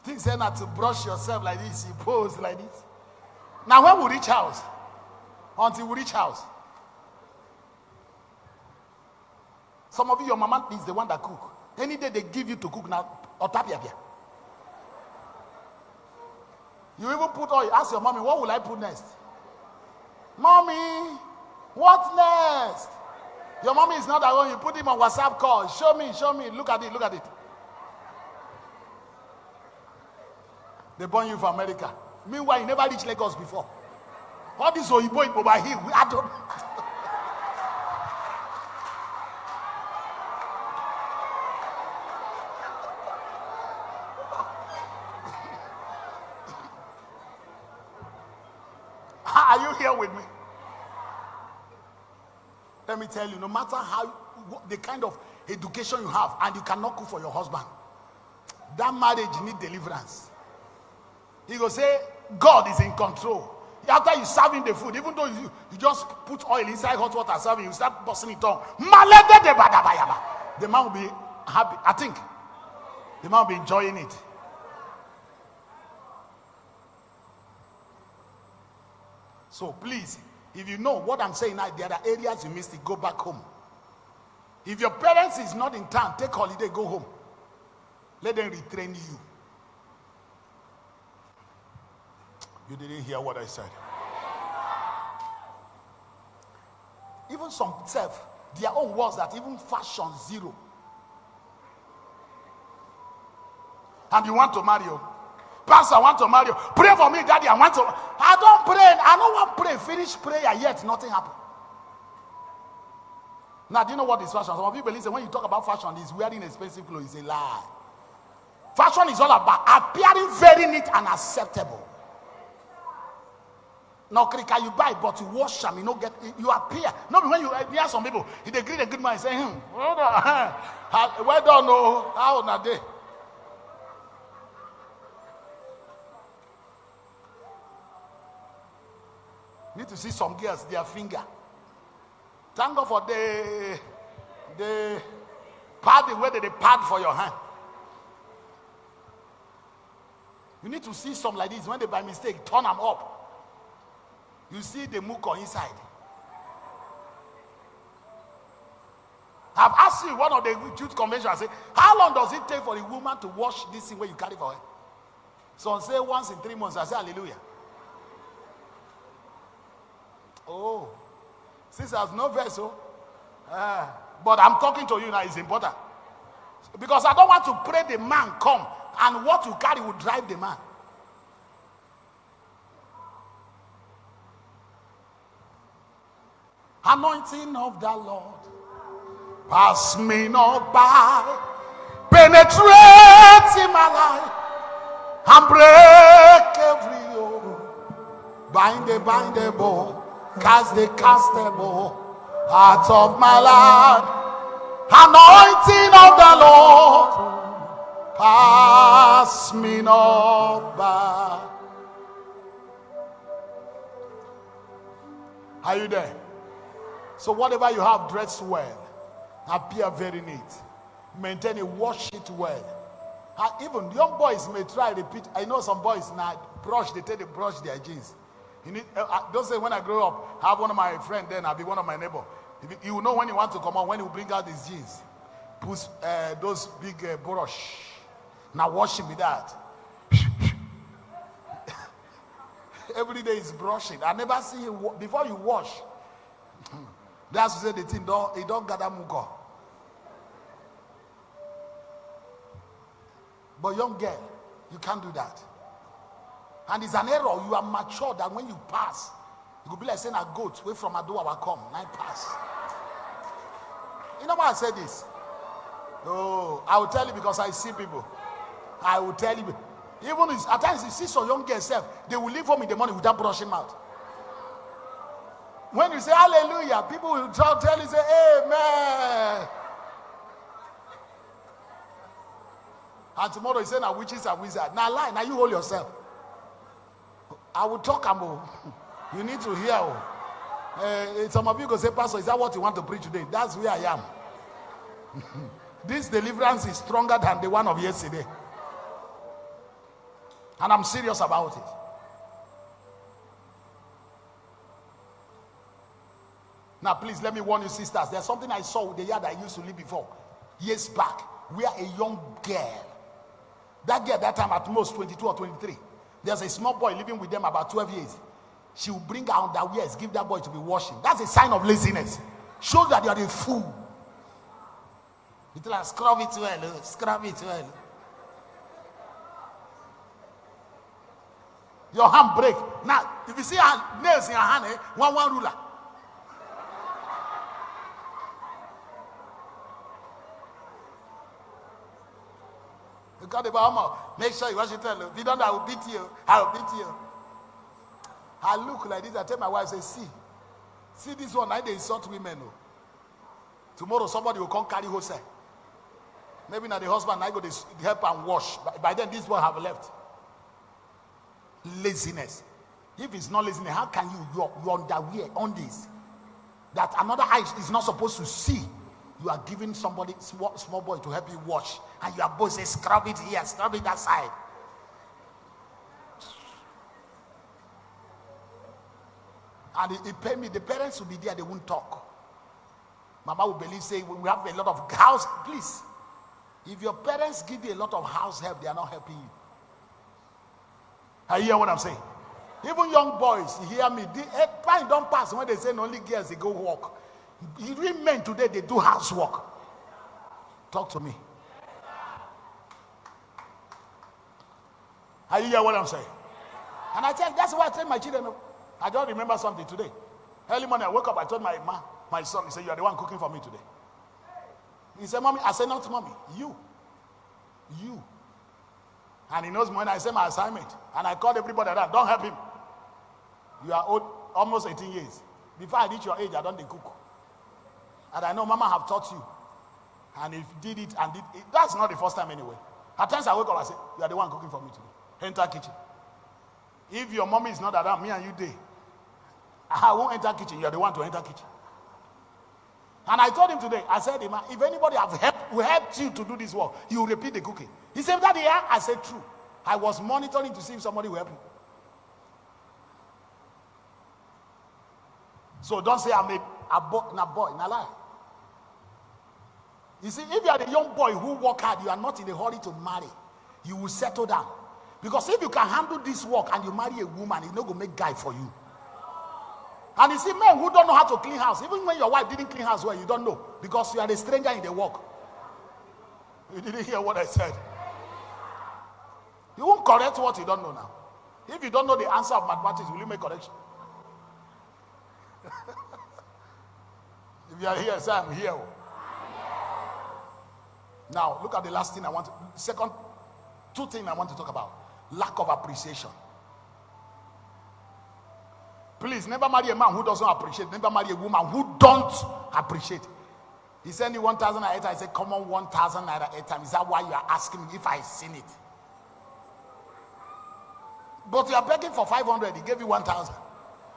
Things say not to brush yourself like this, you pose like this. Now when we reach house, until we reach house, some of you, your mama is the one that cook. Any day they give you to cook now, or tapia. You even put oil. Ask your mommy, what will I put next? Mommy, what next? Your mommy is not at home. You put him on WhatsApp call. Show me. Look at it. They born you for America. Meanwhile, you never reached Lagos before. All this Oyibo over here, I don't. Are you here with me? Let me tell you, no matter the kind of education you have, and you cannot cook for your husband, that marriage need deliverance. He will say, God is in control. After you serve him the food, even though you just put oil inside hot water serving, you start busting it on. The man will be happy. I think the man will be enjoying it. So please, if you know what I'm saying now, there are areas you missed it, go back home. If your parents is not in town, take holiday, go home. Let them retrain you. You didn't hear what I said. Even some self, their own words that even fashion zero. And you want to marry you. Pastor, I want to marry you. Pray for me, Daddy. I don't pray. I don't want to pray. Finish prayer yet. Nothing happened. Now, do you know what is fashion? Some people believe that when you talk about fashion, he's wearing expensive clothes. It's a lie. Fashion is all about appearing very neat and acceptable. Now, you buy, but you wash them, you appear. Not when you hear some people, if they greet a good man, say, well done, no, how old are they? Need to see some girls, their finger. Thank God for the padding where they pad for your hand. You need to see some like this. When they by mistake turn them up, you see the muko inside. I've asked you one of the youth convention, I say, how long does it take for a woman to wash this thing where you carry for her? So I say once in 3 months. I say hallelujah. Oh, since there's no vessel, but I'm talking to you now, it's important. Because I don't want to pray the man come and what you carry will drive the man. Anointing of the Lord, pass me not by, penetrate in my life, and break every yoke. Bind the bow, cast the castable out of my life. Anointing of the Lord, pass me not by. Are you there? So whatever you have, dress well, appear very neat, maintain it, wash it well. Even young boys may try repeat. I know some boys now they take the brush their jeans. You need, don't say when I grow up, I have one of my friends, then I'll be one of my neighbor. You will know when you want to come out, when you bring out his jeans, put those big brush. Now wash him with that. Every day he's brushing. I never see him before you wash. That's to say the thing don't gather muko. But young girl, you can't do that. And it's an error. You are mature that when you pass, you could be like saying a goat, wait from a door will come. I pass. You know why I say this? No, I will tell you because I see people. I will tell you. Even at times you see some young girls, they will leave home in the morning without brushing mouth. When you say hallelujah, people will tell you, say amen. And tomorrow you say now witches are wizards. Now lie, now you hold yourself. I will talk about. You need to hear. Some of you go say, Pastor, is that what you want to preach today? That's where I am. This deliverance is stronger than the one of yesterday. And I'm serious about it. Now, please, let me warn you, sisters. There's something I saw with the yard I used to live before, years back, where a young girl, that girl that time at most 22 or 23, there's a small boy living with them about 12 years. She will bring her underwears, give that boy to be washing. That's a sign of laziness. Shows that you are a fool. You tell her, scrub it well, scrub it well. Your hand break. Now, if you see her nails in her hand, one ruler. You got the bomber. Make sure you wash it well. If you don't, I will beat you. I will beat you. I look like this. I tell my wife, I say, see this one. I they insult women. No. Tomorrow somebody will come carry Jose. Maybe now the husband I go to help and wash. By then this one have left. Laziness. If it's not laziness, how can your underwear on this that another eye is not supposed to see? You are giving somebody small boy to help you wash, and you are both say scrub it here, scrub it that side. And it paid me. The parents will be there, they won't talk. Mama will believe, say we have a lot of house. Please, if your parents give you a lot of house help, they are not helping you. I hear what I'm saying. Even young boys, you hear me. Time don't pass when they say only girls they go walk. Even men today they do housework. Talk to me. I hear what I'm saying. And I tell that's why I tell my children. I don't remember something today. Early morning I woke up. I told my mom, My son, he said, you are the one cooking for me today. He said, mommy. I said, not mommy. You. And he knows when I say my assignment. And I called everybody around. Don't help him. You are old, almost 18 years. Before I reach your age, I don't cook. And I know mama have taught you. And if did it and did it, that's not the first time anyway. At times I wake up and say, you are the one cooking for me today. Enter kitchen. If your mommy is not around, me and you day, I won't enter kitchen. You are the one to enter kitchen. And I told him today, I said, if anybody will help you to do this work, you will repeat the cooking. He said, Daddy, yeah? I said, true. I was monitoring to see if somebody will help me. So don't say I'm a boy, na lie. You see, if you are the young boy who work hard, you are not in a hurry to marry. You will settle down. Because if you can handle this work and you marry a woman, it's not going to make guy for you. And you see, men who don't know how to clean house, even when your wife didn't clean house well, you don't know. Because you are a stranger in the work. You didn't hear what I said. You won't correct what you don't know now. If you don't know the answer of mathematics, will you make correction? If you are here, say I'm here. Now, look at the last thing two things I want to talk about. Lack of appreciation. Please, never marry a man who doesn't appreciate. Never marry a woman who don't appreciate. He sent you 1,000 naira. I said, come on, 1,000 naira a time. Is that why you are asking me if I seen it? But you are begging for 500. He gave you 1,000.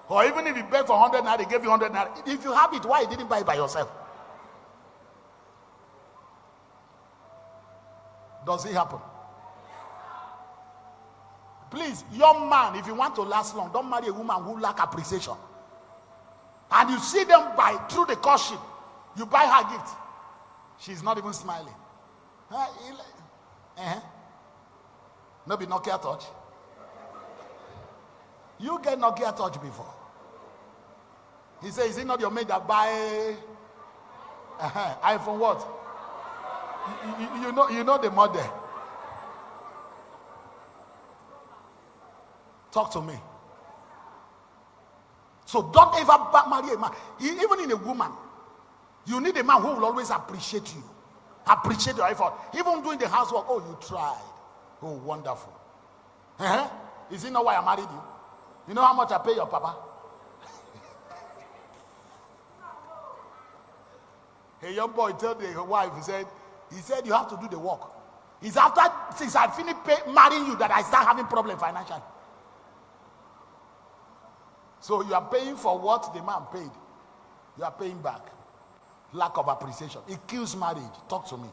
Or even if you beg for 100 naira, he gave you 100 naira. If you have it, why you didn't buy it by yourself? Does it happen? Please, young man, if you want to last long, don't marry a woman who lack appreciation. And you see them through the courtship, you buy her gift. She's not even smiling. No be Nokia touch. You get Nokia touch before. He says, is it not your mate that buy iPhone what? You know the model. Talk to me. So don't ever marry a man. Even in a woman, you need a man who will always appreciate you. Appreciate your effort. Even doing the housework. Oh, you tried. Oh, wonderful. Is it not why I married you? You know how much I pay your papa? A young boy told the wife, he said, you have to do the work. It's after, since I finished marrying you, that I start having problem financially. So you are paying for what the man paid. You are paying back. Lack of appreciation. It kills marriage. Talk to me.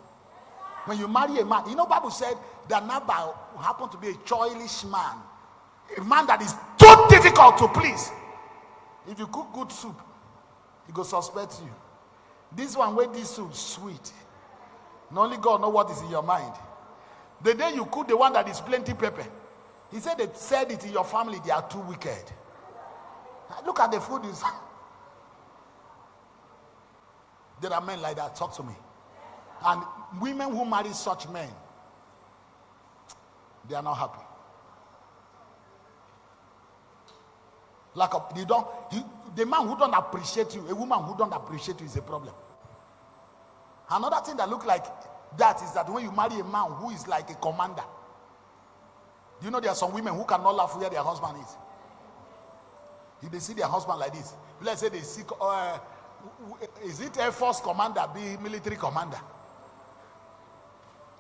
When you marry a man, Bible said that Nabal happened to be a churlish man. A man that is too difficult to please. If you cook good soup, he go suspect you. This one, where this soup sweet. Not only God know what is in your mind. The day you cook the one that is plenty pepper, he said they said it in your family, they are too wicked. Look at the food you. There are men like that. Talk to me. And women who marry such men, they are not happy. The man who don't appreciate you, a woman who don't appreciate you is a problem. Another thing that look like that is that when you marry a man who is like a commander, you know there are some women who cannot laugh where their husband is. If they see their husband like this, let's say they see, is it Air Force commander, be military commander?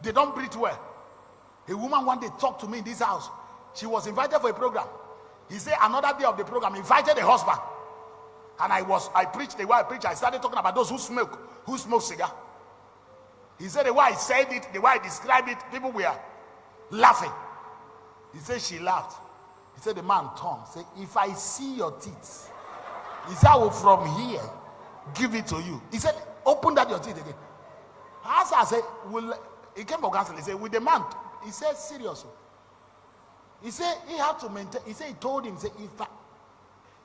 They don't breathe well. A woman one day talked to me in this house. She was invited for a program. He said another day of the program, invited the husband. And I preached, the way I preached, I started talking about those who smoke cigar. He said the way I said it, the way I described it, people were laughing. He said she laughed. He said the man turned, said, if I see your teeth, he said I will from here give it to you. He said, open that your teeth again. I said, he came for counsel. He said, with the man, he said, seriously. He said he had to maintain. He said he told him, he said,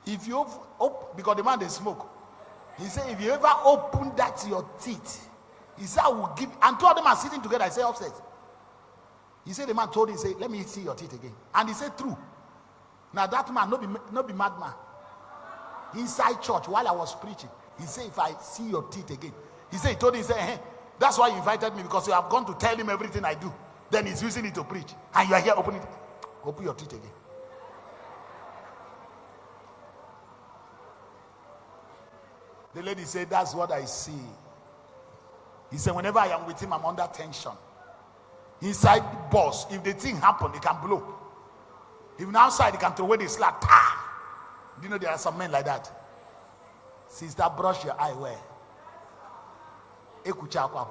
if you open, because the man they smoke. He said, if you ever open that your teeth, he said I will give. And two of them are sitting together. I said upstairs. He said the man told him, say, let me see your teeth again. And he said true. Now that man, not be madman. Inside church while I was preaching, He said, if I see your teeth again. He said, he told him, he said, hey, that's why you invited me, because you have gone to tell him everything I do. Then he's using it to preach. And you are here opening it. Open your teeth again. The lady said, that's what I see. He said, whenever I am with him, I'm under tension. Inside boss, if the thing happen, it can blow. Even outside, he can throw away the slap. Do you know there are some men like that? Sister, brush your eye well. Ekucha kwa.